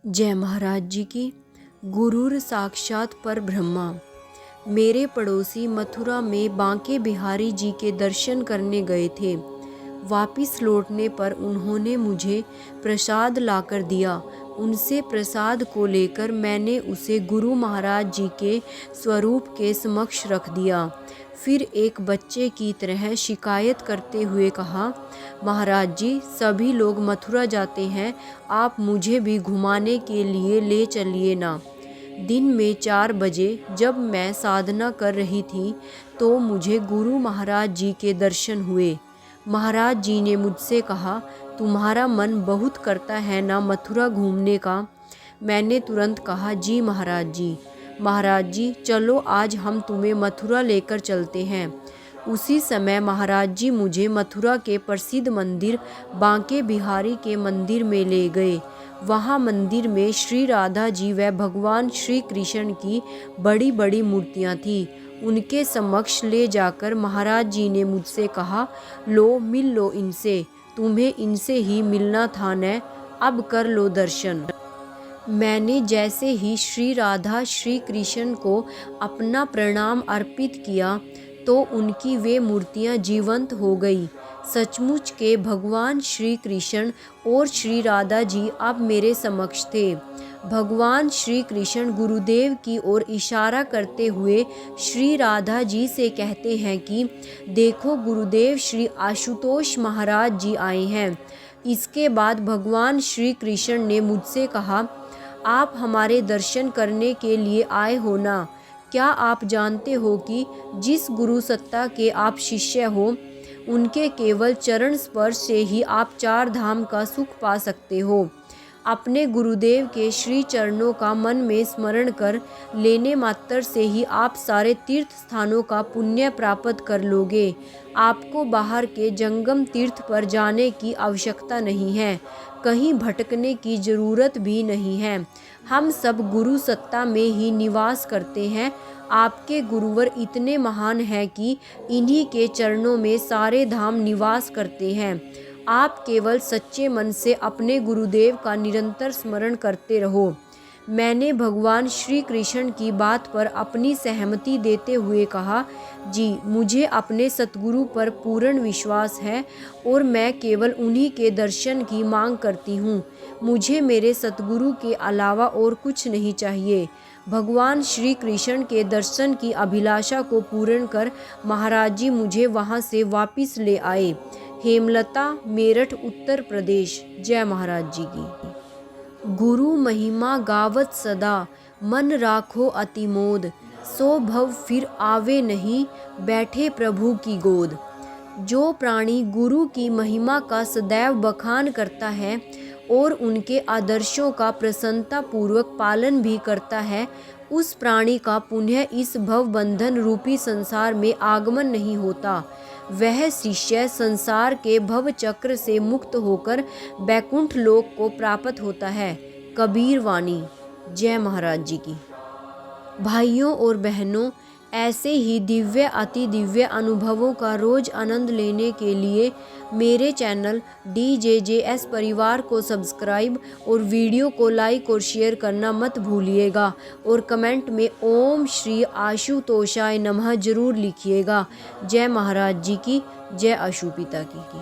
जय महाराज जी की। गुरुर साक्षात पर ब्रह्मा। मेरे पड़ोसी मथुरा में बांके बिहारी जी के दर्शन करने गए थे। वापिस लौटने पर उन्होंने मुझे प्रसाद लाकर दिया। उनसे प्रसाद को लेकर मैंने उसे गुरु महाराज जी के स्वरूप के समक्ष रख दिया। फिर एक बच्चे की तरह शिकायत करते हुए कहा, महाराज जी, सभी लोग मथुरा जाते हैं, आप मुझे भी घुमाने के लिए ले चलिए ना। दिन में 4 बजे जब मैं साधना कर रही थी तो मुझे गुरु महाराज जी के दर्शन हुए। महाराज जी ने मुझसे कहा, तुम्हारा मन बहुत करता है ना मथुरा घूमने का। मैंने तुरंत कहा, जी महाराज जी। महाराज जी, चलो आज हम तुम्हें मथुरा लेकर चलते हैं। उसी समय महाराज जी मुझे मथुरा के प्रसिद्ध मंदिर बांके बिहारी के मंदिर में ले गए। वहाँ मंदिर में श्री राधा जी व भगवान श्री कृष्ण की बड़ी बड़ी मूर्तियाँ थीं। उनके समक्ष ले जाकर महाराज जी ने मुझसे कहा, लो मिल लो इनसे, तुम्हें इनसे ही मिलना था न, अब कर लो दर्शन। मैंने जैसे ही श्री राधा श्री कृष्ण को अपना प्रणाम अर्पित किया तो उनकी वे मूर्तियाँ जीवंत हो गई। सचमुच के भगवान श्री कृष्ण और श्री राधा जी अब मेरे समक्ष थे। भगवान श्री कृष्ण गुरुदेव की ओर इशारा करते हुए श्री राधा जी से कहते हैं कि देखो गुरुदेव श्री आशुतोष महाराज जी आए हैं। इसके बाद भगवान श्री कृष्ण ने मुझसे कहा, आप हमारे दर्शन करने के लिए आए हो ना। क्या आप जानते हो कि जिस गुरु सत्ता के आप शिष्य हो उनके केवल चरण स्पर्श से ही आप 4 धाम का सुख पा सकते हो। अपने गुरुदेव के श्री चरणों का मन में स्मरण कर लेने मात्र से ही आप सारे तीर्थ स्थानों का पुण्य प्राप्त कर लोगे। आपको बाहर के जंगम तीर्थ पर जाने की आवश्यकता नहीं है, कहीं भटकने की जरूरत भी नहीं है। हम सब गुरु सत्ता में ही निवास करते हैं। आपके गुरुवर इतने महान हैं कि इन्हीं के चरणों में सारे धाम निवास करते हैं। आप केवल सच्चे मन से अपने गुरुदेव का निरंतर स्मरण करते रहो। मैंने भगवान श्री कृष्ण की बात पर अपनी सहमति देते हुए कहा, जी मुझे अपने सतगुरु पर पूर्ण विश्वास है और मैं केवल उन्हीं के दर्शन की मांग करती हूँ। मुझे मेरे सतगुरु के अलावा और कुछ नहीं चाहिए। भगवान श्री कृष्ण के दर्शन की अभिलाषा को पूर्ण कर महाराज जी मुझे वहाँ से वापस ले आए। हेमलता, मेरठ, उत्तर प्रदेश। जय महाराज जी की। गुरु महिमा गावत सदा, मन राखो अतिमोद, सो भव फिर आवे नहीं, बैठे प्रभु की गोद। जो प्राणी गुरु की महिमा का सदैव बखान करता है और उनके आदर्शों का प्रसन्नता पूर्वक पालन भी करता है, उस प्राणी का पुनः इस भव बंधन रूपी संसार में आगमन नहीं होता। वह शिष्य संसार के भव चक्र से मुक्त होकर बैकुंठ लोक को प्राप्त होता है। कबीर वाणी। जय महाराज जी की। भाइयों और बहनों, ऐसे ही दिव्य अति दिव्य अनुभवों का रोज आनंद लेने के लिए मेरे चैनल DJJS परिवार को सब्सक्राइब और वीडियो को लाइक और शेयर करना मत भूलिएगा और कमेंट में ओम श्री आशुतोषाय नमः जरूर लिखिएगा। जय महाराज जी की। जय आशुपिता की।